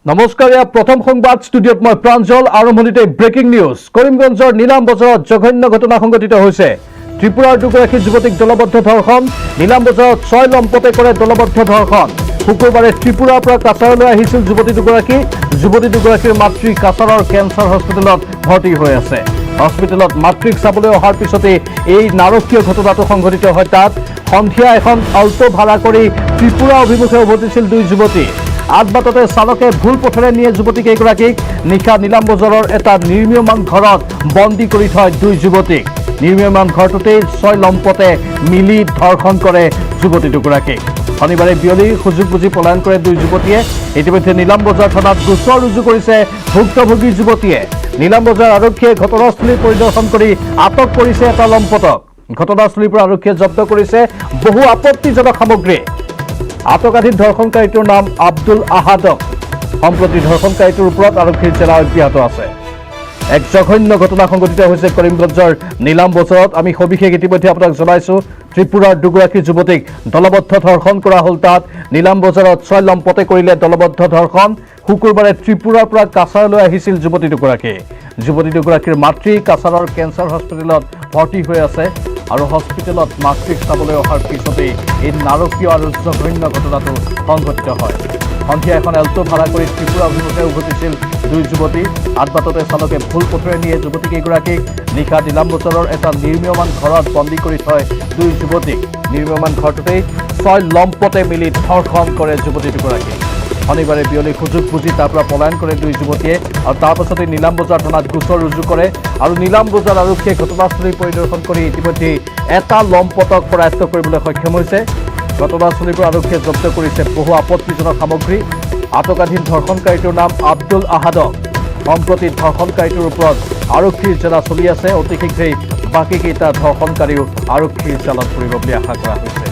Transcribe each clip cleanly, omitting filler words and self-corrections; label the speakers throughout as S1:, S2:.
S1: নমস্কাৰ, প্ৰথম সংবাদ ষ্টুডিঅ'ত মই প্ৰাঞ্জল। আৰম্ভণিতে ব্ৰেকিং নিউজ। কৰিমগঞ্জৰ নীলাম বজাৰত জঘন্য ঘটনা সংঘটিত হৈছে। ত্ৰিপুৰাৰ দুগৰাকী যুৱতীক দলবদ্ধ ধৰ্ষণ। নীলাম বজাৰত 6 লম্পতে কৰে দলবদ্ধ ধৰ্ষণ। শুকুৰবাৰে ত্ৰিপুৰাৰ পৰা কাছাৰলৈ আহিছিল যুৱতী দুগৰাকীৰ মাতৃ কাছাৰৰ কেঞ্চাৰ হস্পিটেলত ভৰ্তি হৈ আছে। হস্পিটেলত মাতৃক চাবলৈ অহাৰ পিছতেই এই নাৰকীয় ঘটনাটো সংঘটিত হয়। তাত সন্ধিয়া এখন অল্টো ভাড়া কৰি ত্ৰিপুৰা অভিমুখে উভতিছিল 2 যুৱতী। আদবাটতে চালকে ভুল পথেৰে নিয়ে যুৱতীকেইগৰাকীক। নিশা নীলাম বজাৰৰ এটা নিৰ্মীয়মান ঘৰত বন্দী কৰি থয় 2 যুৱতীক। নিৰ্মীয়মান ঘৰটোতেই 6 লম্পতে মিলি ধৰ্ষণ কৰে যুৱতী দুগৰাকীক। শনিবাৰে বিয়লি সুযোগ বুজি পলায়ন কৰে 2 যুৱতীয়ে। ইতিমধ্যে নীলাম বজাৰ থানাত গোচৰ ৰুজু কৰিছে ভুক্তভোগী যুৱতীয়ে। নীলাম বজাৰ আৰক্ষীয়ে ঘটনাস্থলী পৰিদৰ্শন কৰি আটক কৰিছে এটা লম্পটক। ঘটনাস্থলীৰ পৰা আৰক্ষীয়ে জব্দ কৰিছে বহু আপত্তিজনক সামগ্ৰী। আটকাধীন ধৰ্ষণকাৰীটোৰ নাম আব্দুল আহাদক। সম্প্ৰতি ধৰ্ষণকাৰীটোৰ ওপৰত আৰক্ষীৰ জেৰা অব্যাহত আছে। এক জঘন্য ঘটনা সংঘটিত হৈছে কৰিমগঞ্জৰ নীলাম বজাৰত। আমি সবিশেষ ইতিমধ্যে আপোনাক জনাইছোঁ। ত্ৰিপুৰাৰ দুগৰাকী যুৱতীক দলবদ্ধ ধৰ্ষণ কৰা হ'ল। তাত নীলাম বজাৰত 6 লম্পতে কৰিলে দলবদ্ধ ধৰ্ষণ। শুকুৰবাৰে ত্ৰিপুৰাৰ পৰা কাছাৰলৈ আহিছিল যুৱতী দুগৰাকীৰ মাতৃ কাছাৰৰ কেঞ্চাৰ হস্পিটেলত ভৰ্তি হৈ আছে আৰু হস্পিটেলত মাতৃক চাবলৈ অহাৰ পিছতেই এই নাৰকীয় আৰু জঘন্য ঘটনাটো সংঘটিত হয়। সন্ধিয়া এখন এল্টো ভাড়া কৰি ত্ৰিপুৰা অভিমুখে উভতিছিল 2 যুৱতী। আদবাটতে চালকে ভুল পথেৰে নিয়ে যুৱতীকেইগৰাকীক। নিশা নীলাম বজাৰৰ এটা নিৰ্মীয়মান ঘৰত বন্দী কৰি থয় 2 যুৱতীক। নিৰ্মীয়মান ঘৰটোতেই 6 লম্পতে মিলি ধৰ্ষণ কৰে যুৱতী দুগৰাকীক। শনিবাৰে বিয়লি সুযোগ বুজি তাৰ পৰা পলায়ন কৰে 2 যুৱতীয়ে আৰু তাৰ পাছতে নীলাম বজাৰ থানাত গোচৰ ৰুজু কৰে আৰু নীলাম বজাৰ আৰক্ষীয়ে ঘটনাস্থলী পৰিদৰ্শন কৰি ইতিমধ্যে এটা লম্পটক কৰায়ত্ব কৰিবলৈ সক্ষম হৈছে। ঘটনাস্থলীৰ পৰা আৰক্ষীয়ে জব্দ কৰিছে বহু আপত্তিজনক সামগ্ৰী। আটকাধীন ধৰ্ষণকাৰীটোৰ নাম আব্দুল আহাদক। সম্প্ৰতি ধৰ্ষণকাৰীটোৰ ওপৰত আৰক্ষীৰ জেৰা চলি আছে। অতি শীঘ্ৰেই বাকীকেইটা ধৰ্ষণকাৰীও আৰক্ষীৰ জালত পৰিব বুলি আশা কৰা হৈছে।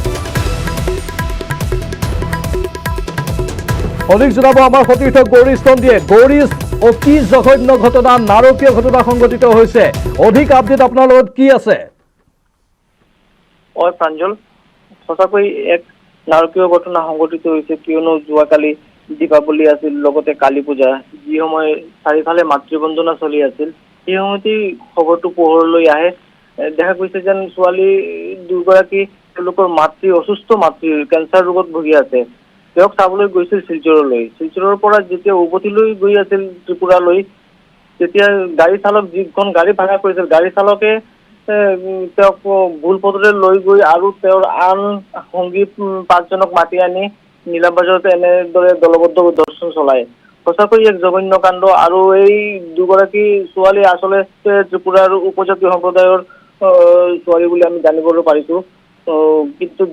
S1: অধিক জনাব আমাৰ সতীৰ্থ গৌৰীশ নন্দীয়ে। গৌৰীশ, অতি জঘন্য ঘটনা, নাৰকীয় ঘটনা সংঘটিত হৈছে। অধিক আপডেট আপোনাৰ লগত কি আছে?
S2: প্ৰাঞ্জল, সঁচাকৈ এক নাৰকীয় ঘটনা সংঘটিত হৈছে। কিয়নো যোৱাকালি দীপাৱলী আছিল, লগতে কালী পূজা, যি সময় চাৰিওফালে মাতৃবন্দনা চলি আছিল, সেই সময়তেই খবৰটো পোহৰলৈ আহে। দেখা গৈছে যেন ছোৱালী দুগৰাকী, তেওঁলোকৰ মাতৃ, অসুস্থ মাতৃ, কেঞ্চাৰ ৰোগত ভুগি আছে। তেওঁক চাবলৈ গৈছিল শিলচৰলৈ। শিলচৰৰ পৰা যেতিয়া উভতিলৈ গৈ আছিল ত্ৰিপুৰালৈ, তেতিয়া গাড়ী চালক, যিখন গাড়ী ভাড়া কৰিছিল, গাড়ী চালকে তেওঁক ভুল পথেৰে লৈ গৈ আৰু তেওঁৰ আন সংগী 5জনক মাতি আনি নীলাম বজাৰত এনেদৰে দলবদ্ধ ধৰ্ষণ চলায়। সঁচাকৈ এক জঘন্য কাণ্ড। আৰু এই দুগৰাকী ছোৱালী আচলতে ত্ৰিপুৰাৰ উপজাতি সম্প্ৰদায়ৰ ছোৱালী বুলি আমি জানিবলৈ পাৰিছোঁ। কিন্তু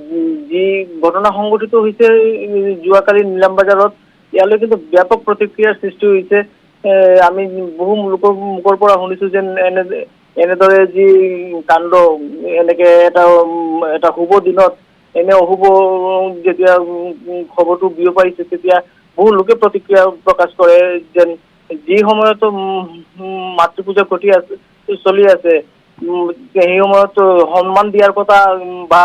S2: যি ঘটনা সংঘটিত হৈছে যোৱাকালি নীলাম বজাৰত, ইয়ালৈ কিন্তু ব্যাপক প্ৰতিক্ৰিয়াৰ সৃষ্টি হৈছে। আমি বহু লোকৰ মুখৰ পৰা শুনিছোঁ যেন এনেদৰে যি কাণ্ড, এনেকে এটা শুভ দিনত এনে অশুভ যেতিয়া খবৰটো বিয়পাইছে, তেতিয়া বহু লোকে প্ৰতিক্ৰিয়া প্ৰকাশ কৰে যেন যি সময়তো মাতৃ পূজা চলি আছে, সেই সময়ত সন্মান দিয়াৰ কথা বা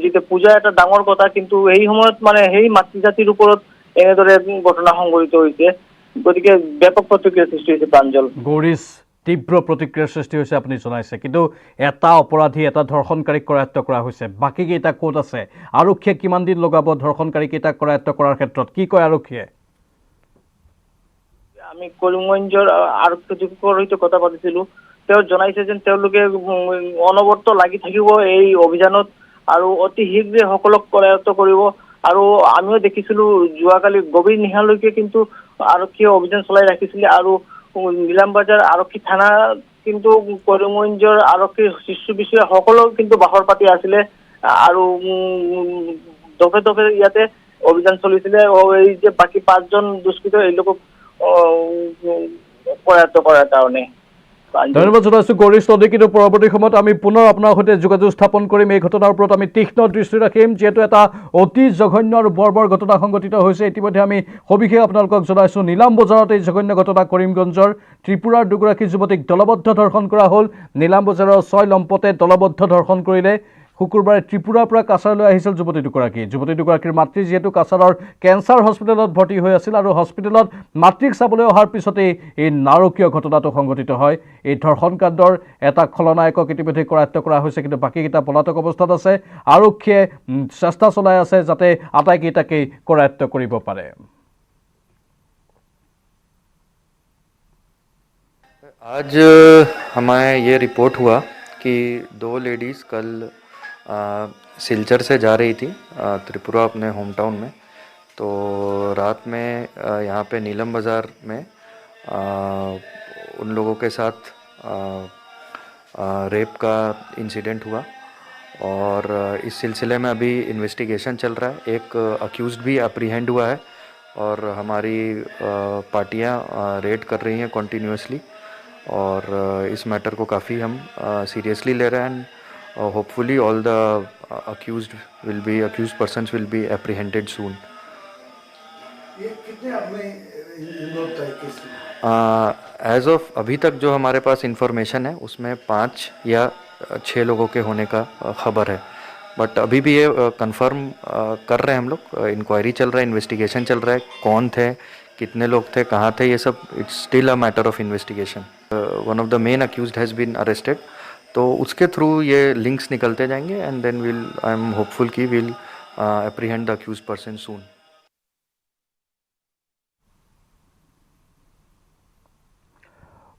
S2: যেতিয়া পূজা এটা ডাঙৰ কথা, কিন্তু এই সময়ত মানে সেই মাতৃজাতিৰ ওপৰত এনেদৰে ঘটনা সংঘটিত হৈছে। গতিকে ব্যাপক প্ৰতিক্ৰিয়াৰ সৃষ্টি হৈছে। প্ৰাঞ্জল,
S1: গৌৰীশ, তীব্ৰ প্ৰতিক্ৰিয়াৰ সৃষ্টি হৈছে আপুনি জনাইছে। কিন্তু এটা অপৰাধী, এটা ধৰ্ষণকাৰীক কৰায়ত্ব কৰা হৈছে। বাকীকেইটা ক'ত আছে? আৰক্ষীয়ে কিমান দিন লগাব ধৰ্ষণকাৰীকেইটাক কৰায়ত্ব কৰাৰ ক্ষেত্ৰত? কি কয় আৰক্ষীয়ে?
S2: আমি কৰিমগঞ্জৰ আৰক্ষী অধীক্ষকৰ সৈতে কথা পাতিছিলোঁ। তেওঁ জনাইছে যেন তেওঁলোকে অনবৰত লাগি থাকিব এই অভিযানত আৰু অতি শীঘ্ৰে সকলক কৰায়ত্ব কৰিব। আৰু আমিও দেখিছিলোঁ যোৱাকালি গভীৰ নিশালৈকে কিন্তু আৰক্ষীয়ে অভিযান চলাই ৰাখিছিলে। আৰু নীলাম বজাৰ আৰক্ষী থানা কিন্তু কৰিমগঞ্জৰ আৰক্ষীৰ শীৰ্ষ বিষয়া সকলো কিন্তু বাহৰ পাতি আছিলে আৰু দফে দফে ইয়াতে অভিযান চলিছিলে। এই যে বাকী 5জন দুষ্কৃত, এওঁলোকক কৰায়ত্ব কৰাৰ কাৰণে।
S1: ধন্যবাদ জনাইছোঁ গৌৰীশ নন্দী। কিন্তু পৰৱৰ্তী সময়ত আমি পুনৰ আপোনাৰ সৈতে যোগাযোগ স্থাপন কৰিম। এই ঘটনাৰ ওপৰত আমি তীক্ষ্ণ দৃষ্টি ৰাখিম, যিহেতু এটা অতি জঘন্য আৰু বৰ্বৰ ঘটনা সংঘটিত হৈছে। ইতিমধ্যে আমি সবিশেষ আপোনালোকক জনাইছোঁ। নীলাম বজাৰত এই জঘন্য ঘটনা কৰিমগঞ্জৰ। ত্ৰিপুৰাৰ দুগৰাকী যুৱতীক দলবদ্ধ ধৰ্ষণ কৰা হ'ল। নীলাম বজাৰৰ 6 লম্পতে দলবদ্ধ ধৰ্ষণ কৰিলে। শুকুৰবাৰে ত্ৰিপুৰাৰ পৰা কাছাৰলৈ আহিছিল যুৱতী দুগৰাকীৰ মাতৃ যিহেতু কাছাৰৰ কেঞ্চাৰ হস্পিটেলত ভৰ্তি হৈ আছিল আৰু হস্পিটেলত মাতৃক চাবলৈ অহাৰ পিছতেই এই নাৰকীয় ঘটনাটো সংঘটিত হয়। এই ধৰ্ষণ কাণ্ডৰ এটা খলনায়কক ইতিমধ্যে কৰায়ত্ব কৰা হৈছে, কিন্তু বাকীকেইটা পলাতক অৱস্থাত আছে। আৰক্ষীয়ে চেষ্টা চলাই আছে যাতে আটাইকেইটাকেই কৰায়ত্ব কৰিব পাৰে।
S3: आज हमें ये रिपोर्ट हुआ कि 2 लेडीज़ कल सिलचर से जा रही थी त्रिपुरा अपने होम टाउन में। तो रात में यहाँ पे नीलम बाज़ार में उन लोगों के साथ रेप का इंसिडेंट हुआ और इस सिलसिले में अभी इन्वेस्टिगेशन चल रहा है। एक अक्यूज़्ड भी अप्रीहेंड हुआ है और हमारी पार्टियाँ रेड कर रही हैं कॉन्टीन्यूसली और इस मैटर को काफ़ी हम सीरियसली ले रहे हैं and hopefully all the accused persons will be apprehended soon. As of अभी तक जो हमारे पास इंफॉर्मेशन है उसमें 5 या 6 लोगों के होने का खबर है, बट अभी भी ये कंफर्म कर रहे हैं हम लोग। इंक्वायरी चल रहा है, इन्वेस्टिगेशन चल रहा है, कौन थे, कितने लोग थे, कहाँ थे, ये सब it's still a matter of investigation. One of the main accused has been arrested, तो उसके थ्रू ये लिंक्स निकलते जाएंगे and then I am hopeful कि will apprehend the accused person soon.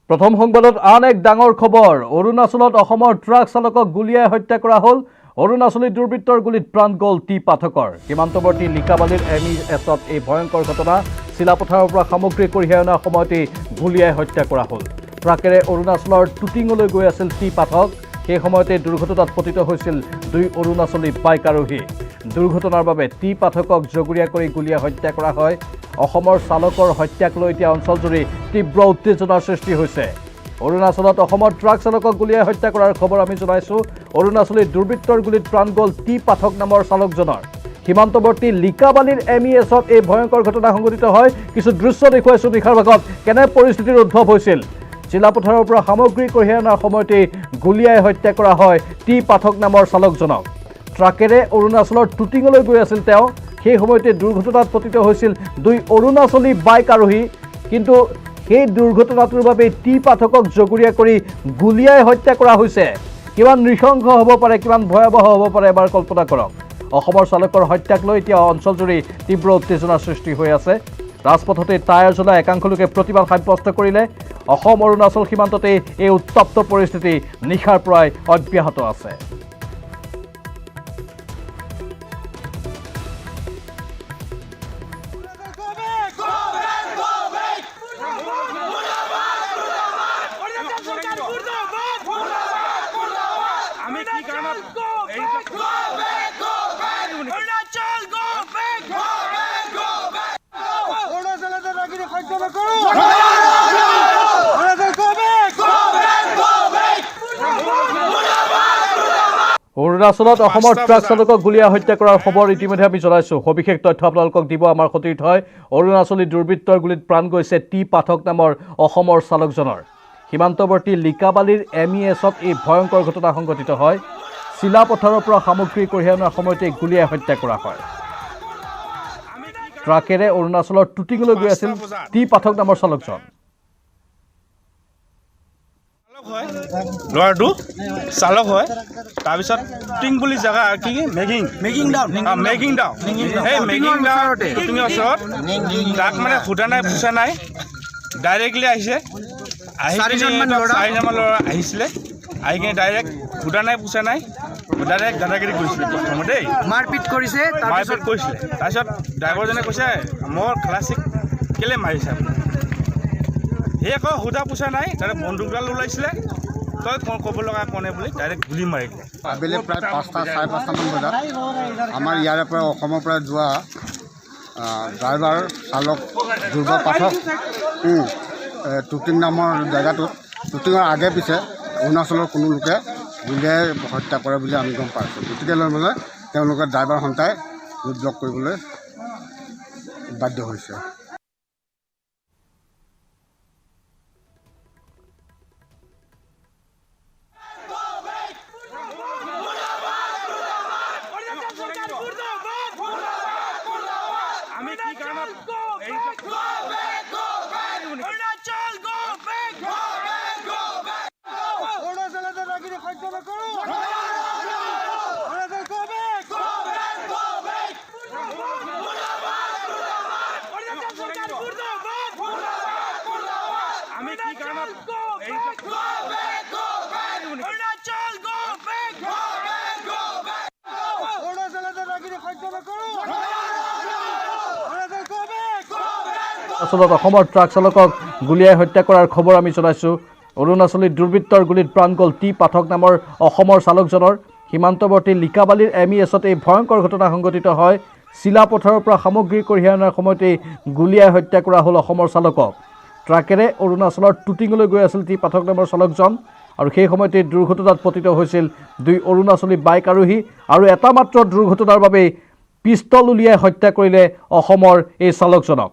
S1: প্ৰথম সংবাদত আন এক ডাঙৰ খবৰ। অৰুণাচলত অসমৰ ট্ৰাক চালকক গুলীয়াই হত্যা কৰা হ'ল। অৰুণাচলী দুৰ্বৃত্তৰ গুলীত প্ৰাণ গ'ল টি পাঠকৰ। সীমান্তৱৰ্তী লিকাবালিৰ MESত এই ভয়ংকৰ ঘটনা। চিলাপথাৰৰ পৰা সামগ্ৰী কঢ়িয়াই অনাৰ সময়তেই গুলীয়াই হত্যা কৰা হ'ল। ট্ৰাকেৰে অৰুণাচলৰ টুটিঙলৈ গৈ আছিল টি পাঠক। সেই সময়তে দুৰ্ঘটনাত পতিত হৈছিল 2 অৰুণাচলী বাইক আৰোহী। দুৰ্ঘটনাৰ বাবে টি পাঠকক জগৰীয়া কৰি গুলীয়াই হত্যা কৰা হয়। অসমৰ চালকৰ হত্যাক লৈ এতিয়া অঞ্চলজুৰি তীব্ৰ উত্তেজনাৰ সৃষ্টি হৈছে। অৰুণাচলত অসমৰ ট্ৰাক চালকক গুলীয়াই হত্যা কৰাৰ খবৰ আমি জনাইছোঁ। অৰুণাচলী দুৰ্বৃত্তৰ গুলীত প্ৰাণ গ'ল টি পাঠক নামৰ চালকজনৰ। সীমান্তৱৰ্তী লিকাবালিৰ MESত এই ভয়ংকৰ ঘটনা সংঘটিত হয়। কিছু দৃশ্য দেখুৱাইছোঁ নিশাৰ ভাগত কেনে পৰিস্থিতিৰ উদ্ভৱ হৈছিল। চিলাপথাৰৰ পৰা সামগ্ৰী কঢ়িয়াই অনাৰ সময়তেই গুলীয়াই হত্যা কৰা হয় টি পাঠক নামৰ চালকজনক। ট্ৰাকেৰে অৰুণাচলৰ টুটিঙলৈ গৈ আছিল তেওঁ। সেই সময়তে দুৰ্ঘটনাত পতিত হৈছিল 2 অৰুণাচলী বাইক আৰোহী। কিন্তু সেই দুৰ্ঘটনাটোৰ বাবে টি পাঠকক জগৰীয়া কৰি গুলীয়াই হত্যা কৰা হৈছে। কিমান নৃশংস হ'ব পাৰে, কিমান ভয়াৱহ হ'ব পাৰে এবাৰ কল্পনা কৰক। অসমৰ চালকৰ হত্যাক লৈ এতিয়া অঞ্চলজুৰি তীব্ৰ উত্তেজনাৰ সৃষ্টি হৈ আছে। ৰাজপথতে টায়াৰ জ্বলাই একাংশ লোকে প্ৰতিবাদ সাব্যস্ত কৰিলে। অসম অৰুণাচল সীমান্ততে এই উত্তপ্ত পৰিস্থিতি নিশাৰ পৰাই অব্যাহত আছে। অৰুণাচলত অসমৰ ট্ৰাক চালকক গুলীয়াই হত্যা কৰাৰ খবৰ ইতিমধ্যে আমি জনাইছোঁ। সবিশেষ তথ্য আপোনালোকক দিব আমাৰ সতীৰ্থ হয়। অৰুণাচলী দুৰ্বৃত্তৰ গুলীত প্ৰাণ গৈছে টি পাঠক নামৰ অসমৰ চালকজনৰ। সীমান্তৱৰ্তী লিকাবালিৰ MESত এই ভয়ংকৰ ঘটনা সংঘটিত হয়। চিলাপথাৰৰ পৰা সামগ্ৰী কঢ়িয়াই অনাৰ সময়তে গুলীয়াই হত্যা কৰা হয়। ট্ৰাকেৰে অৰুণাচলৰ টুটিঙলৈ গৈ আছিল টি পাঠক নামৰ চালকজন।
S4: ল'ৰাটো চালক হয়। তাৰপিছত টিং বুলি জেগা কি মেকিং ডাউন সেই মেকিং ডাউনৰ ওচৰত তাক মানে ফুটা নাই পুছা নাই, ডাইৰেক্টলি আহিছে। চাৰিজনমান ল'ৰা আহিছিলে, আহি কিনে ডাইৰেক্ট ফুটা নাই পুছা নাই, ডাইৰেক্ট দাদাগিৰি কৰিছিলে। প্ৰথমতে মাৰপিট কৰিছিলে। তাৰপিছত ড্ৰাইভাৰজনে কৈছে মোৰ ক্লাছিক কেলে মাৰিছে। সেই আকৌ সুধা পোছা নাই, তাতে বন্দুকডাল ওলাইছিলে, তই ক'ব লগা কোনে বুলি ডাইৰেক্ট গুলি মাৰিলে।
S5: আবেলি প্ৰায় 5টা, 5:30মান বজাত আমাৰ ইয়াৰে পৰা অসমৰ পৰা যোৱা ড্ৰাইভাৰ চালক ধ্ৰুৱ পাঠক টুটিং নামৰ জেগাটোত, টুটিঙৰ আগে পিছে অৰুণাচলৰ কোনো লোকে গুলীয়াই হত্যা কৰে বুলি আমি গম পাইছোঁ। গতিকে লৈ মানে তেওঁলোকে ড্ৰাইভাৰ সন্থাই ৰোড ব্লক কৰিবলৈ বাধ্য হৈছে।
S4: আমি কি কাৰণত
S1: আচলত অসমৰ ট্ৰাক চালকক গুলীয়াই হত্যা কৰাৰ খবৰ আমি জনাইছোঁ। অৰুণাচলীত দুৰ্বৃত্তৰ গুলীত প্ৰাণ গ'ল টি পাঠক নামৰ অসমৰ চালকজনৰ। সীমান্তৱৰ্তী লিকাবালিৰ MESত এই ভয়ংকৰ ঘটনা সংঘটিত হয়। চিলাপথাৰৰ পৰা সামগ্ৰী কঢ়িয়াই অনাৰ সময়তেই গুলীয়াই হত্যা কৰা হ'ল অসমৰ চালকক। ট্ৰাকেৰে অৰুণাচলৰ টুটিঙলৈ গৈ আছিল টি পাঠক নামৰ চালকজন আৰু সেই সময়তে দুৰ্ঘটনাত পতিত হৈছিল 2 অৰুণাচলী বাইক আৰোহী আৰু এটা মাত্ৰ দুৰ্ঘটনাৰ বাবেই পিষ্টল উলিয়াই হত্যা কৰিলে অসমৰ এই চালকজনক।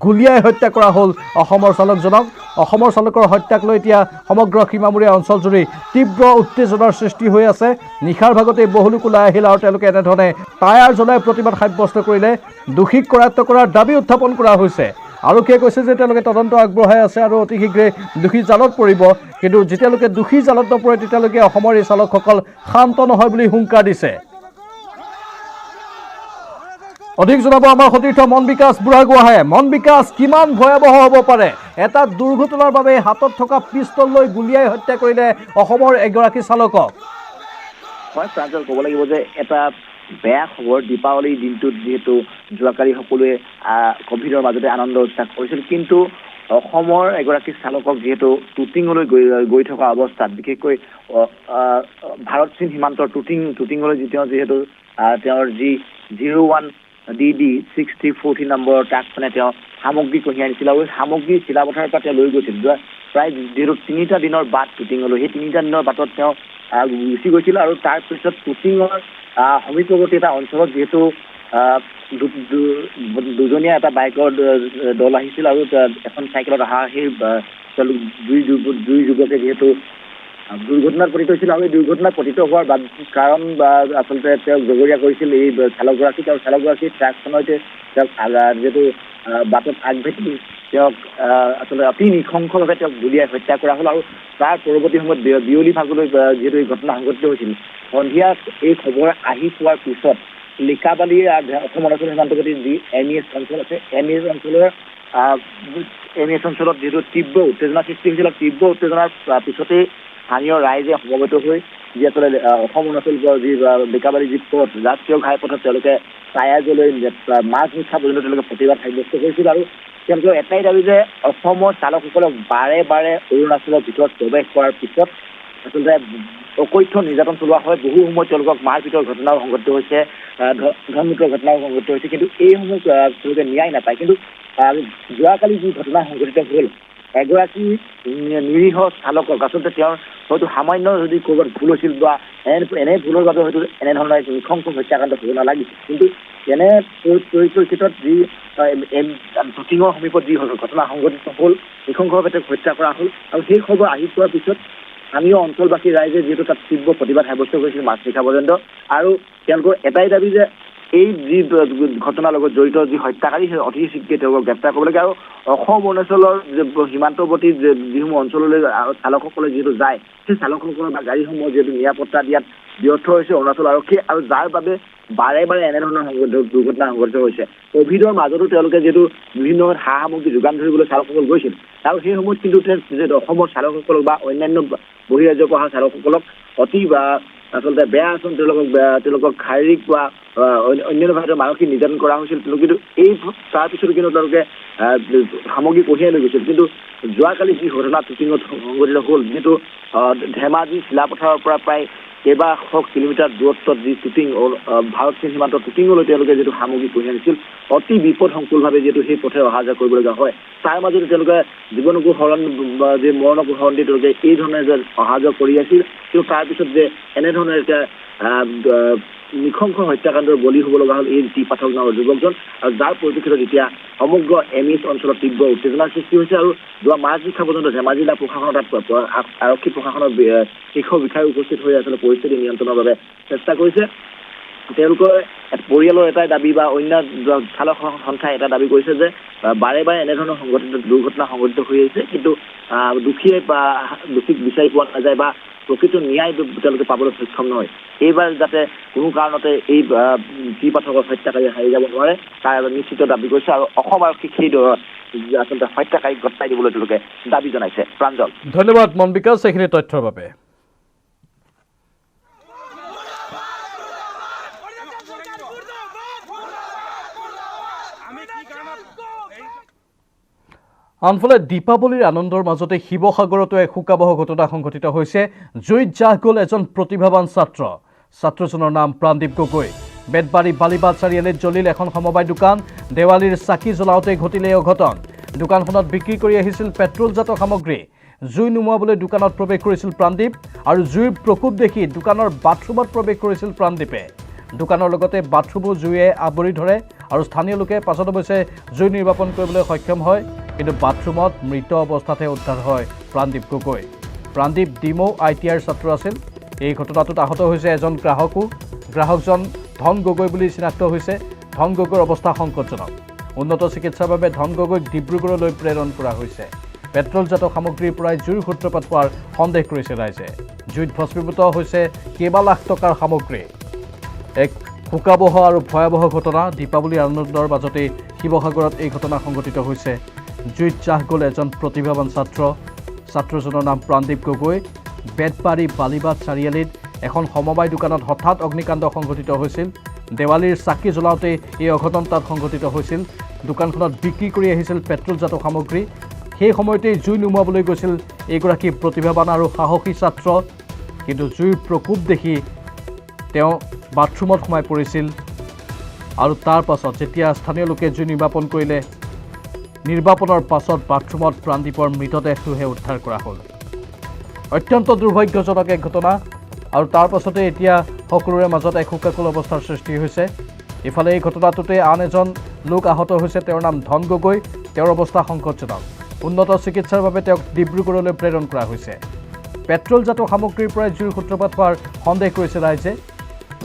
S1: গুলীয়াই হত্যা কৰা হ'ল অসমৰ চালকজনক। অসমৰ চালকৰ হত্যাক লৈ এতিয়া সমগ্ৰ সীমামূৰীয়া অঞ্চলজুৰি তীব্ৰ উত্তেজনাৰ সৃষ্টি হৈ আছে। নিশাৰ ভাগতে বহু লোক ওলাই আহিল আৰু তেওঁলোকে এনেধৰণে টায়াৰ জ্বলাই প্ৰতিবাদ সাব্যস্ত কৰিলে। দোষীক কৰায়ত্ব কৰাৰ দাবী উত্থাপন কৰা হৈছে। আৰক্ষীয়ে কৈছে যে তেওঁলোকে তদন্ত আগবঢ়াই আছে আৰু অতি শীঘ্ৰে দোষী জালত পৰিব। কিন্তু যেতিয়ালৈকে দোষী জালত নপৰে তেতিয়ালৈকে অসমৰ এই চালকসকল শান্ত নহয় বুলি হুংকাৰ দিছে। অধিক জনাব আমাৰ সতীৰ্থ মন বিকাশ বুঢ়াগোহাঁয়ে। মন বিকাশ, কিমান ভয়াৱহ হ'ব পাৰে? এটা দুৰ্ঘটনাৰ বাবে হাতত থকা পিষ্টল লৈ গুলীয়াই হত্যা কৰিলে অসমৰ এগৰাকী চালকক।
S6: হয় প্ৰাঞ্জল, ক'ব লাগিব যে এটা বেয়া খবৰ। দীপাৱলীৰ দিনটোত যিহেতু যোৱাকালি সকলোৱে কভিডৰ মাজতে আনন্দ উল্লাস কৰিছিল, কিন্তু অসমৰ এগৰাকী চালকক যিহেতু টুটিঙলৈ গৈ থকা অৱস্থাত, বিশেষকৈ ভাৰত চীন সীমান্তৰ টুটিঙলৈ যিহেতু তেওঁৰ যি 01DD 6040 নম্বৰৰ ট্ৰাকখনে তেওঁ সামগ্ৰী কঢ়িয়াই আনিছিল আৰু সামগ্ৰী চিলাপথাৰৰ পৰা তেওঁ লৈ গৈছিল। প্ৰায় যিহেতু 3টা দিনৰ বাট টুটিঙলৈ, সেই 3টা দিনৰ বাটত তেওঁ গুচি গৈছিল আৰু তাৰপিছত টুটিঙৰ সমীপৱৰ্তী এটা অঞ্চলত যিহেতু দুজনীয়া এটা বাইকৰ দল আহিছিল আৰু এখন চাইকেলত অহা সেই তেওঁলোক দুই যুৱকে যিহেতু দুৰ্ঘটনাত পতিত হৈছিল আৰু এই দুৰ্ঘটনাত পতিত হোৱাৰ কাৰণ আচলতে তেওঁক জগৰীয়া কৰিছিল এই চালকগৰাকী। তেওঁৰ চালকগৰাকী ট্ৰাকখনতে তেওঁক যিহেতু বাটত আগভেটি তেওঁক আচলতে অতি নৃশংসভাৱে তেওঁক গুলীয়াই হত্যা কৰা হ'ল আৰু তাৰ পৰৱৰ্তী সময়ত বিয়লি ভাগলৈ যিহেতু এই ঘটনা সংঘটিত হৈছিল, সন্ধিয়া এই খবৰ আহি পোৱাৰ পিছত লিকাবালিৰ অসম অৰুণাচল সীমান্তৱৰ্তী যি MES অঞ্চল আছে, MES অঞ্চলত যিহেতু তীব্ৰ উত্তেজনা সৃষ্টি হৈছিল। তীব্ৰ উত্তেজনাৰ পিছতেই স্থানীয় ৰাইজে সমবেত হৈ যি আচলতে অসম অৰুণাচল যি লিকাবালি যি পথ, ৰাষ্ট্ৰীয় ঘাইপথত তেওঁলোকে টায়াৰ জ্বলাই মাছ নিশা পৰ্যন্ত তেওঁলোকে প্ৰতিবাদ সাব্যস্ত কৰিছিল আৰু তেওঁলোকৰ এটাই দাবী যে অসমৰ চালকসকলক বাৰে বাৰে অৰুণাচলৰ ভিতৰত প্ৰৱেশ কৰাৰ পিছত আচলতে অকথ্য নিৰ্যাতন চলোৱা হয়। বহু সময়ত তেওঁলোকক মাৰপিটৰ ঘটনাও সংঘটিত হৈছে, ধন লুটৰ ঘটনাও সংঘটিত হৈছে, কিন্তু এইসমূহ তেওঁলোকে ন্যায় নাপায়। কিন্তু যোৱাকালি যি ঘটনা সংঘটিত হ'ল, এগৰাকী নিৰীহ চালকক আচলতে তেওঁৰ হয়তো সামান্য যদি ক'ৰবাত ভুল হৈছিল বা এনে ভুলৰ বাবে হয়তো এনেধৰণৰ এক নৃশংস হত্যাকাণ্ড হ'ব নালাগিছিল, কিন্তু এনে পৰিপ্ৰেক্ষিতত যি টুটিঙৰ সমীপত যি ঘটনা সংঘটিত হ'ল, নৃশংসভাৱে তেওঁক হত্যা কৰা হ'ল আৰু সেই খবৰ আহি পোৱাৰ পিছত স্থানীয় অঞ্চলবাসী ৰাইজে যিহেতু তাত তীব্ৰ প্ৰতিবাদ সাব্যস্ত কৰিছিল মাজনিশা পৰ্যন্ত আৰু তেওঁলোকৰ এটাই দাবী যে এই যি ঘটনাৰ লগত জড়িত যি হত্যাকাৰী সেই অতি শীঘ্ৰে তেওঁলোকক গ্ৰেপ্তাৰ কৰিব লাগে আৰু অসম অৰুণাচলৰ সীমান্তৱৰ্তী যিসমূহ অঞ্চললৈ চালকসকলে যিহেতু যায়, সেই চালকসকলৰ বা গাড়ীসমূহ যিহেতু নিৰাপত্তা দিয়াত ব্যৰ্থ হৈছে অৰুণাচল আৰক্ষী আৰু যাৰ বাবে বাৰে বাৰে এনেধৰণৰ দুৰ্ঘটনা সংঘটিত হৈছে। কভিডৰ মাজতো তেওঁলোকে যিহেতু বিভিন্ন সা সামগ্ৰী যোগান ধৰিবলৈ চালকসকল গৈছিল আৰু সেই সময়ত কিন্তু অসমৰ চালকসকলক বা অন্যান্য বহিৰাজ্যৰ পৰা অহা চালকসকলক অতি আচলতে বেয়া আচৰণ তেওঁলোকক শাৰীৰিক বা অন্যান্যভাৱে মানসিক নিৰ্যাতন কৰা হৈছিল। কিন্তু এই তাৰপিছতো কিন্তু তেওঁলোকে সামগ্ৰী কঢ়িয়াই লৈ গৈছিল। কিন্তু যোৱাকালি যি ঘটনা টুটিঙত সংঘটিত হ'ল, যিহেতু ধেমাজি চিলাপথাৰৰ পৰা প্ৰায় কেইবাশ কিলোমিটাৰ দূৰত্বত যি টুটিং ভাৰত চীন সীমান্তৰ টুটিঙলৈ তেওঁলোকে যিটো সামগ্ৰী কঢ়িয়াই আনিছিল, অতি বিপদসংকুলভাৱে যিহেতু সেই পথে অহা যোৱা কৰিবলগীয়া হয়, তাৰ মাজতে তেওঁলোকে জীৱনকো যি মৰণকো শৰণ দি তেওঁলোকে এই ধৰণে যে অহা যোৱা কৰি আছিল, কিন্তু তাৰপিছত যে এনেধৰণে এতিয়া নৃশংস হত্যাকাণ্ডৰ বলি হ'ব লগা হ'ল এই টি পাঠক নামৰ যুৱকজন আৰু যাৰ পৰিপ্ৰেক্ষিতত এতিয়া সমগ্ৰ MES অঞ্চলত তীব্ৰ উত্তেজনাৰ সৃষ্টি হৈছে আৰু যোৱা মাজনিশা পৰ্যন্ত ধেমাজি জিলা প্ৰশাসনৰ আৰক্ষী প্ৰশাসনৰ শীৰ্ষ বিষয়াই উপস্থিত হৈ আচলতে পৰিস্থিতি নিয়ন্ত্ৰণৰ বাবে চেষ্টা কৰিছে তেওঁলোকৰ পৰিয়ালৰ এটাই দাবী বা অন্য চালক সন্থাই এটা দাবী কৰিছে যে বাৰে বাৰে এনেধৰণৰ দুৰ্ঘটনা সংঘটিত হৈ আহিছে, কিন্তু দোষীক বিচাৰি পোৱা নাযায় বা প্ৰকৃত ন্যায় তেওঁলোকে পাবলৈ সক্ষম নহয়। এইবাৰ যাতে কোনো কাৰণতে এই জি পাঠকৰ হত্যাকাৰী হাৰি যাব নোৱাৰে তাৰ নিশ্চিত দাবী কৰিছে, আৰু অসম আৰক্ষীক সেই আচলতে হত্যাকাৰীক গতাই দিবলৈ তেওঁলোকে দাবী জনাইছে। প্ৰাঞ্জল,
S1: ধন্যবাদ মন বিকাশ এইখিনি তথ্যৰ বাবে। আনফালে দীপাৱলীৰ আনন্দৰ মাজতে শিৱসাগৰতো এক শোকাবহ ঘটনা সংঘটিত হৈছে। জুইত জাহ গ'ল এজন প্ৰতিভাৱান ছাত্ৰ। ছাত্ৰজনৰ নাম প্ৰাণদীপ গগৈ। বেতবাৰী বালিবাট চাৰিআলিত জ্বলিল এখন সমবায় দোকান। দেৱালীৰ চাকি জ্বলাওঁতে ঘটিল এই অঘটন। দোকানখনত বিক্ৰী কৰি আহিছিল পেট্ৰলজাত সামগ্ৰী। জুই নুমুৱাবলৈ দোকানত প্ৰৱেশ কৰিছিল প্ৰাণদীপ, আৰু জুইৰ প্ৰকোপ দেখি দোকানৰ বাথৰুমত প্ৰৱেশ কৰিছিল প্ৰাণদীপে। দোকানৰ লগতে বাথৰুমো জুইয়ে আৱৰি ধৰে, আৰু স্থানীয় লোকে পাছত অৱশ্যে জুই নিৰ্বাপন কৰিবলৈ সক্ষম হয়, কিন্তু বাথৰুমত মৃত অৱস্থাতে উদ্ধাৰ হয় প্ৰাণদীপ গগৈ। প্ৰাণদীপ ডিমৌ ITIৰ ছাত্ৰ আছিল। এই ঘটনাটোত আহত হৈছে এজন গ্ৰাহকো। গ্ৰাহকজন ধন গগৈ বুলি চিনাক্ত হৈছে। ধন গগৈৰ অৱস্থা সংকটজনক। উন্নত চিকিৎসাৰ বাবে ধন গগৈক ডিব্ৰুগড়লৈ প্ৰেৰণ কৰা হৈছে। পেট্ৰলজাত সামগ্ৰীৰ পৰাই জুইৰ সূত্ৰপাত হোৱাৰ সন্দেহ কৰিছে ৰাইজে। জুইত ভস্মীভূত হৈছে কেইবা লাখ টকাৰ সামগ্ৰী। এক শোকাবহ আৰু ভয়াৱহ ঘটনা। দীপাৱলীৰ আনন্দৰ মাজতেই শিৱসাগৰত এই ঘটনা সংঘটিত হৈছে। জুইত জাহ গ'ল এজন প্ৰতিভাৱান ছাত্ৰ। ছাত্ৰজনৰ নাম প্ৰাণদীপ গগৈ। বেতবাৰী বালিবাট চাৰিআলিত এখন সমবায় দোকানত হঠাৎ অগ্নিকাণ্ড সংঘটিত হৈছিল। দেৱালীৰ চাকি জ্বলাওঁতে এই অঘটন তাত সংঘটিত হৈছিল। দোকানখনত বিক্ৰী কৰি আহিছিল পেট্ৰলজাত সামগ্ৰী। সেই সময়তেই জুই নুমুৱাবলৈ গৈছিল এইগৰাকী প্ৰতিভাৱান আৰু সাহসী ছাত্ৰ, কিন্তু জুইৰ প্ৰকোপ দেখি তেওঁ বাথৰুমত সোমাই পৰিছিল, আৰু তাৰ পাছত যেতিয়া স্থানীয় লোকে জুই নিৰ্বাপন কৰিলে, নিৰ্বাপনৰ পাছত বাথৰুমত প্ৰাণদীপৰ মৃতদেহটোহে উদ্ধাৰ কৰা হ'ল। অত্যন্ত দুৰ্ভাগ্যজনক এক ঘটনা, আৰু তাৰ পাছতে এতিয়া সকলোৰে মাজত এক শোকাকুল অৱস্থাৰ সৃষ্টি হৈছে। ইফালে এই ঘটনাটোতে আন এজন লোক আহত হৈছে। তেওঁৰ নাম ধন গগৈ। তেওঁৰ অৱস্থা সংকটজনক। উন্নত চিকিৎসাৰ বাবে তেওঁক ডিব্ৰুগড়লৈ প্ৰেৰণ কৰা হৈছে। পেট্ৰলজাত সামগ্ৰীৰ পৰাই জুইৰ সূত্ৰপাত হোৱাৰ সন্দেহ কৰিছে ৰাইজে।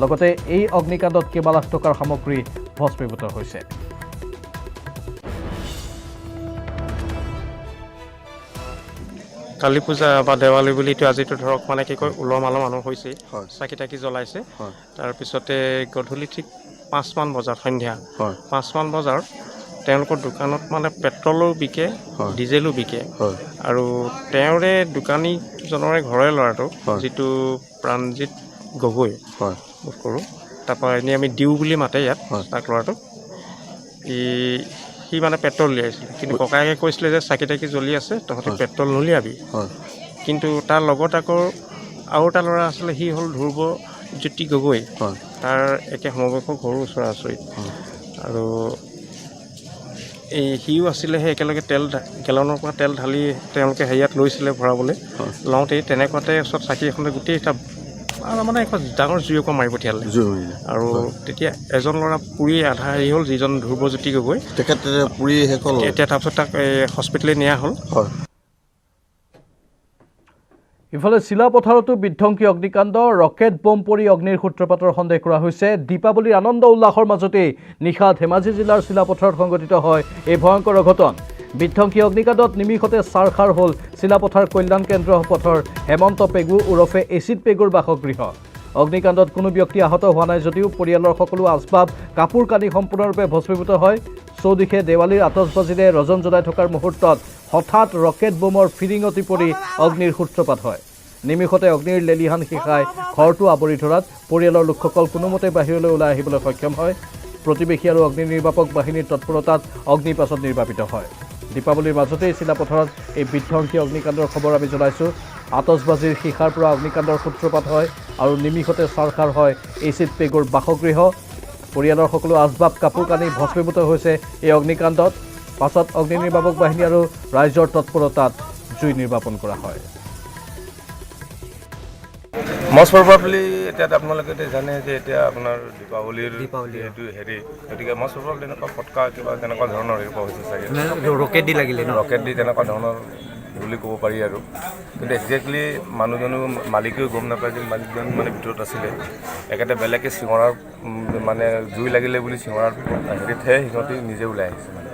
S1: লগতে এই অগ্নিকাণ্ডত কেইবা লাখ টকাৰ সামগ্ৰী ভস্মীভূত হৈছে।
S7: কালী পূজা বা দেৱালী বুলিতো আজিতো ধৰক মানে কি কয় উলহ মালহ মানুহ হৈছে, চাকি তাকি জ্বলাইছে। তাৰপিছতে গধূলি ঠিক 5মান বজাত সন্ধিয়া 5মান বজাত তেওঁলোকৰ দোকানত মানে পেট্ৰলো বিকে, ডিজেলো বিকে, আৰু তেওঁৰে দোকানীজনৰে ঘৰৰে ল'ৰাটো যিটো প্ৰাণজিত গগৈ বোধ কৰোঁ, তাৰপৰা এনেই আমি দিও বুলি মাতে ইয়াত তাক ল'ৰাটোক। সি মানে পেট্ৰল উলিয়াইছিলে, কিন্তু ককায়েকে কৈছিলে যে চাকি তাকি জ্বলি আছে, তহঁতে পেট্ৰল নুলিয়াবি। কিন্তু তাৰ লগত আকৌ আৰু এটা ল'ৰা আছিলে, সি হ'ল ধ্ৰুৱজ্যোতি গগৈ, তাৰ একে সমবয়সৰ ঘৰৰ ওচৰা ওচৰি, আৰু সিও আছিলে। সেই একেলগে গেলনৰ পৰা তেল ঢালি তেওঁলোকে হেৰিয়াত লৈছিলে ভৰাবলৈ। লওঁতেই তেনেকুৱাতে ওচৰত চাকি এখনে গোটেই এটা মানে এখন ডাঙৰ জুই অকণ মাৰি পঠিয়ালে, আৰু তেতিয়া এজন ল'ৰা পুৰি আধা হেৰি হ'ল, যিজন ধ্ৰুৱজ্যোতি গগৈ, তেখেতে পুৰি শেষ হ'ল। এতিয়া তাৰপিছত তাক হস্পিটেললৈ নিয়া হ'ল।
S1: ইফালে চিলাপথাৰতো বিধ্বংসী অগ্নিকাণ্ড। ৰকেট বম পৰি অগ্নিৰ সূত্ৰপাতৰ সন্দেহ কৰা হৈছে। দীপাৱলীৰ আনন্দ উল্লাসৰ মাজতেই নিশা ধেমাজি জিলাৰ চিলাপথাৰত সংঘটিত হয় এই ভয়ংকৰ অঘটন। বিধ্বংসী অগ্নিকাণ্ডত নিমিষতে চাৰখাৰ হ'ল চিলাপথাৰ কল্যাণ কেন্দ্ৰ পথৰ হেমন্ত পেগু ওৰফে এচিড পেগুৰ বাসগৃহ। অগ্নিকাণ্ডত কোনো ব্যক্তি আহত হোৱা নাই যদিও পৰিয়ালৰ সকলো আচবাব, কাপোৰ কানি সম্পূৰ্ণৰূপে ভস্মীভূত হয়। চৌদিশে দেৱালীৰ আতচবাজীৰে ৰজন জ্বলাই থকাৰ মুহূৰ্তত হঠাৎ ৰকেট বোমৰ ফিৰিঙতি পৰি অগ্নিৰ সূত্ৰপাত হয়। নিমিষতে অগ্নিৰ লেলিহান শিখাই ঘৰটো আৱৰি ধৰাত পৰিয়ালৰ লোকসকল কোনোমতে বাহিৰলৈ ওলাই আহিবলৈ সক্ষম হয়। প্ৰতিবেশী আৰু অগ্নি নিৰ্বাপক বাহিনীৰ তৎপৰতাত অগ্নি পাছত নিৰ্বাপিত হয়। দীপাৱলীৰ মাজতেই চিলাপথাৰত এই বিধ্বংসী অগ্নিকাণ্ডৰ খবৰ আমি জনাইছোঁ। আতচবাজীৰ শিখাৰ পৰা অগ্নিকাণ্ডৰ সূত্ৰপাত হয়, আৰু নিমিষতে চাৰখাৰ হয় এচিড পেগুৰ বাসগৃহ। পৰিয়ালৰ সকলো আচবাব, কাপোৰ কানি ভস্মীভূত হৈছে এই অগ্নিকাণ্ডত। পাছত অগ্নি নিৰ্বাপক বাহিনী আৰু ৰাইজৰ তৎপৰতাত জুই নিৰ্বাপন কৰা হয়।
S8: মষ্ট প্ৰবাবলি এতিয়া আপোনালোকে জানে যে এতিয়া আপোনাৰ দীপাৱলীৰ যিহেতু হেৰি, গতিকে মষ্ট প্ৰবাবলি তেনেকুৱা ফটকা কিবা তেনেকুৱা ধৰণৰ হেৰি হৈছে চাগে, ৰকেট দি লাগিলে, ৰকেট দি তেনেকুৱা ধৰণৰ বুলি ক'ব পাৰি আৰু কিন্তু একজেক্টলি মানুহজনো মালিকেও গম নাপায় যে মালিকজন মানে ভিতৰত আছিলে একেটা বেলেগে চিঙৰাৰ মানে জুই লাগিলে বুলি চিঙৰাৰ হেৰিতহে সিহঁতি নিজে ওলাই আহিছে মানে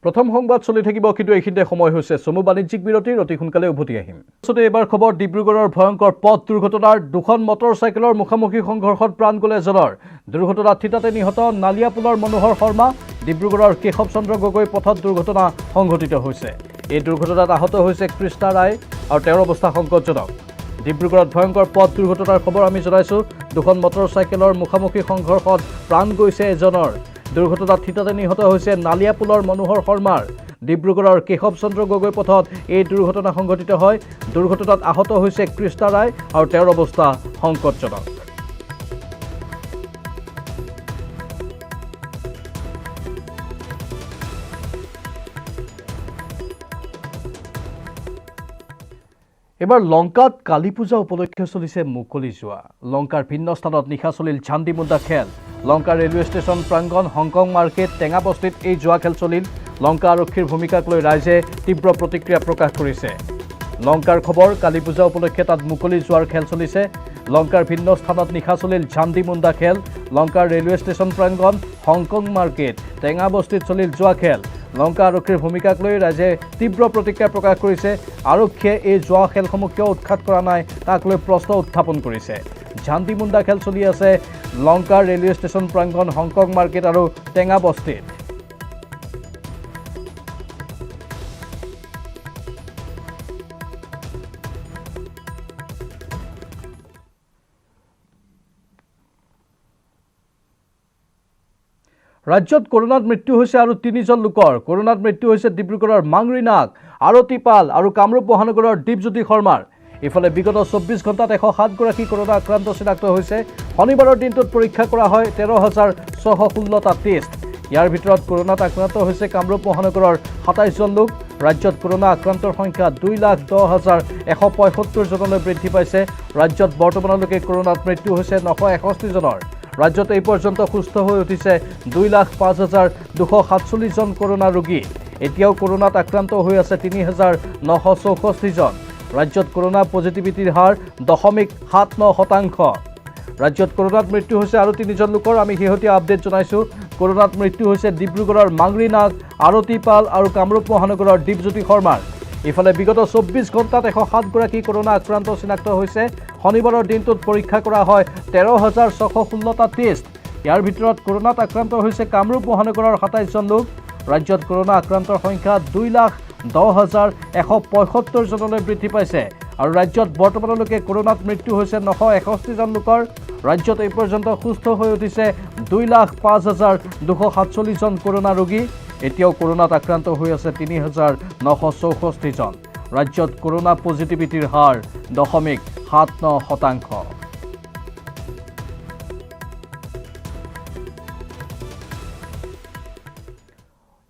S1: প্ৰথম সংবাদ চলি থাকিব কিন্তু এইখিনিতে সময় হৈছে চমু বাণিজ্যিক বিৰতিৰ অতি সোনকালে উভতি আহিম পিছতে এবাৰ খবৰ ডিব্ৰুগড়ৰ ভয়ংকৰ পথ দুৰ্ঘটনাৰ দুখন মটৰচাইকেলৰ মুখামুখি সংঘৰ্ষত প্ৰাণ গ'ল এজনৰ দুৰ্ঘটনাত থিতাতে নিহত নালিয়াপুলৰ মনোহৰ শৰ্মা ডিব্ৰুগড়ৰ কেশৱ চন্দ্ৰ গগৈ পথত দুৰ্ঘটনা সংঘটিত হৈছে এই দুৰ্ঘটনাত আহত হৈছে কৃষ্ণা ৰায় আৰু তেওঁৰ অৱস্থা সংকটজনক ডিব্ৰুগড়ত ভয়ংকৰ পথ দুৰ্ঘটনাৰ খবৰ আমি জনাইছোঁ দুখন মটৰচাইকেলৰ মুখামুখি সংঘৰ্ষত প্ৰাণ গৈছে এজনৰ দুৰ্ঘটনাত থিতাতে নিহত হৈছে নালিয়াপুলৰ মনোহৰ শৰ্মাৰ ডিব্ৰুগড়ৰ কেশৱ চন্দ্ৰ গগৈ পথত এই দুৰ্ঘটনা সংঘটিত হয় দুৰ্ঘটনাত আহত হৈছে কৃষ্ণা ৰায় আৰু তেওঁৰ অৱস্থা সংকটজনক এবাৰ লংকাত কালী পূজা উপলক্ষে চলিছে মুকলি যোৱা লংকাৰ ভিন্ন স্থানত নিশা চলিল ঝাণ্ডি মুণ্ডা খেল লংকা ৰেলৱে ষ্টেচন প্ৰাংগণ হংকং মাৰ্কেট টেঙাবস্তিত এই যোৱা খেল চলিল লংকা আৰক্ষীৰ ভূমিকাক লৈ ৰাইজে তীব্ৰ প্ৰতিক্ৰিয়া প্ৰকাশ কৰিছে লংকাৰ খবৰ কালী পূজা উপলক্ষে তাত মুকলি যোৱাৰ খেল চলিছে লংকাৰ ভিন্ন স্থানত নিশা চলিল ঝাণ্ডি মুণ্ডা খেল লংকাৰ ৰেলৱে ষ্টেচন প্ৰাংগণ হংকং মাৰ্কেট টেঙাবস্তিত চলিল যোৱা খেল লংকা আৰক্ষীৰ ভূমিকাক লৈ ৰাইজে তীব্ৰ প্ৰতিক্ৰিয়া প্ৰকাশ কৰিছে আৰক্ষীয়ে এই যোৱা খেলসমূহ কিয় উৎখাত কৰা নাই তাক লৈ প্ৰশ্ন উত্থাপন কৰিছে ঝাণ্ডি মুণ্ডা খেল চলি আছে লংকাৰ ৰেলৱে ষ্টেচন প্ৰাংগণ হংকং মাৰ্কেট আৰু টেঙাবস্তিত ৰাজ্যত কৰোনাত মৃত্যু হৈছে আৰু ৩জন লোকৰ কৰোনাত মৃত্যু হৈছে ডিব্ৰুগড়ৰ মাংৰি নাগ আৰতি পাল আৰু কামৰূপ মহানগৰৰ দীপজ্যোতি শৰ্মাৰ ইফালে বিগত ২৪ ঘণ্টাত ১০৭গৰাকী কৰোনা আক্ৰান্ত চিনাক্ত হৈছে শনিবাৰৰ দিনটোত পৰীক্ষা কৰা হয় ১৩,৬১৬টা টেষ্ট ইয়াৰ ভিতৰত কৰোনাত আক্ৰান্ত হৈছে কামৰূপ মহানগৰৰ ২৭জন লোক ৰাজ্যত কৰোনা আক্ৰান্তৰ সংখ্যা ২,১০,১৭৫ জনলৈ বৃদ্ধি পাইছে ৰাজ্যত বৰ্তমানলৈকে কৰোনাত মৃত্যু হৈছে ৯৬১ জনৰ ৰাজ্যত এই পৰ্যন্ত সুস্থ হৈ উঠিছে ২,০৫,২৪৭ জন কৰোনা ৰোগী এতিয়াও কৰোনাত আক্ৰান্ত হৈ আছে ৩,৯৬৪ জন ৰাজ্যত কৰোনা পজিটিভিটিৰ হাৰ 0.79%। ৰাজ্যত কৰোনাত মৃত্যু হৈছে আৰু ৩জন লোকৰ আমি শেহতীয়া আপডেট জনাইছোঁ কৰোনাত মৃত্যু হৈছে ডিব্ৰুগড়ৰ মাংৰি নাগ আৰতি পাল আৰু কামৰূপ মহানগৰৰ দীপজ্যোতি শৰ্মাৰ ইফালে বিগত ২৪ ঘণ্টাত ১০৭গৰাকী কৰোনা আক্ৰান্ত চিনাক্ত হৈছে শনিবাৰৰ দিনটোত পৰীক্ষা কৰা হয় ১৩,৬১৬টা টেষ্ট ইয়াৰ ভিতৰত কৰোনাত আক্ৰান্ত হৈছে কামৰূপ মহানগৰৰ ২৭জন লোক ৰাজ্যত কৰোনা আক্ৰান্তৰ সংখ্যা ২,১০,১৭৫ জনলৈ বৃদ্ধি পাইছে আৰু ৰাজ্যত বৰ্তমানলৈকে কৰোনাত মৃত্যু হৈছে ৯৬১ জন লোকৰ ৰাজ্যত এই পৰ্যন্ত সুস্থ হৈ উঠিছে ২,০৫,২৪৭ জন কৰোনা ৰোগী এতিয়াও কৰোনাত আক্ৰান্ত হৈ আছে ৩,৯৬৪ জন ৰাজ্যত কৰোনা পজিটিভিটিৰ হাৰ 0.79%।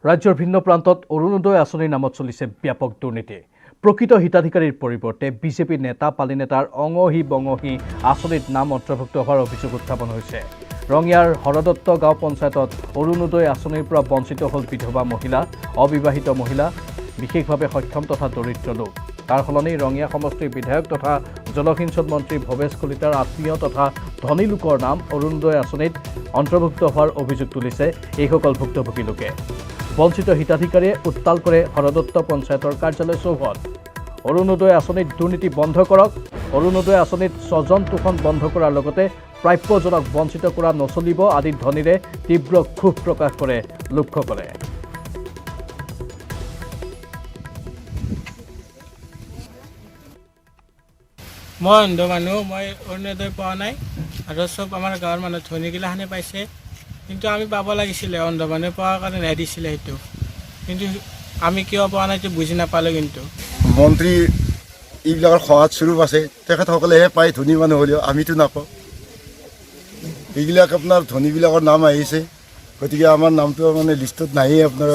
S1: ৰাজ্যৰ ভিন্ন প্ৰান্তত অৰুণোদয় আঁচনিৰ নামত চলিছে ব্যাপক দুৰ্নীতি প্ৰকৃত হিতাধিকাৰীৰ পৰিৱৰ্তে বিজেপি নেতা পালি নেতাৰ অঙহী বঙহী আঁচনিত নাম অন্তৰ্ভুক্ত হোৱাৰ অভিযোগ উত্থাপন হৈছে ৰঙিয়াৰ হৰদত্ত গাঁও পঞ্চায়তত অৰুণোদয় আঁচনিৰ পৰা বঞ্চিত হ'ল বিধৱা মহিলা অবিবাহিত মহিলা বিশেষভাৱে সক্ষম তথা দৰিদ্ৰ লোক তাৰ সলনি ৰঙিয়া সমষ্টিৰ বিধায়ক তথা জলসিঞ্চন মন্ত্ৰী ভৱেশ কলিতাৰ আত্মীয় তথা ধনী লোকৰ নাম অৰুণোদয় আঁচনিত অন্তৰ্ভুক্ত হোৱাৰ অভিযোগ তুলিছে এইসকল ভুক্তভোগী লোকে বঞ্চিত হিতাধিকাৰীয়ে উত্তাল কৰে হৰদত্ত পঞ্চায়তৰ কাৰ্যালয় চৌহদ অৰুণোদয় আঁচনিত দুৰ্নীতি বন্ধ কৰক অৰুণোদয় আঁচনিত স্বজন তোষণ বন্ধ কৰাৰ লগতে প্ৰাপ্যজনক বঞ্চিত কৰা নচলিব আদি ধ্বনিৰে তীব্ৰ ক্ষোভ প্ৰকাশ কৰে লোকসকলে
S9: মই অন্ধ মানুহ মই অৰুণোদয় পোৱা নাই আৰু চব আমাৰ গাঁৱৰ মানুহ ধনীগিলাখানে পাইছে কিন্তু আমি পাব লাগিছিলে অন্ধ মানুহে পোৱাৰ কাৰণে নিদিছিলে সেইটো কিন্তু আমি কিয় পোৱা নাই সেইটো বুজি নাপালোঁ কিন্তু
S5: মন্ত্ৰী এইবিলাকৰ সহায়ত স্বৰূপ আছে তেখেতসকলেহে পায় ধনী মানুহ হ'লেও আমিতো নাপাওঁ এইবিলাক আপোনাৰ ধনীবিলাকৰ নাম আহিছে গতিকে আমাৰ নামটো মানে লিষ্টত নাহেই আপোনাৰ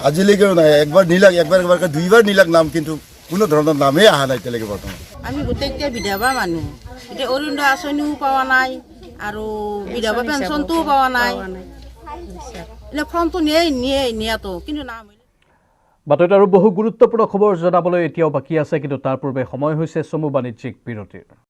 S5: আজিলৈকেও নাই একবাৰ নিলাক একবাৰ দুইবাৰ নিলাক নাম কিন্তু কোনো ধৰণৰ নামেই অহা নাই এতিয়ালৈকে বৰ্তমান
S10: আমি গোটেইকেইটা বিধৱা মানুহ এতিয়া অৰুণোদয় আঁচনিও পোৱা নাই আৰু বিধৱা পেঞ্চনটোও পোৱা নাই ফৰ্মটো নিয়াতো কিন্তু নাম
S1: বাতৰিত আৰু বহু গুৰুত্বপূৰ্ণ খবৰ জনাবলৈ এতিয়াও বাকী আছে, কিন্তু তাৰ পূৰ্বে সময় হৈছে চমু বাণিজ্যিক বিৰতিৰ।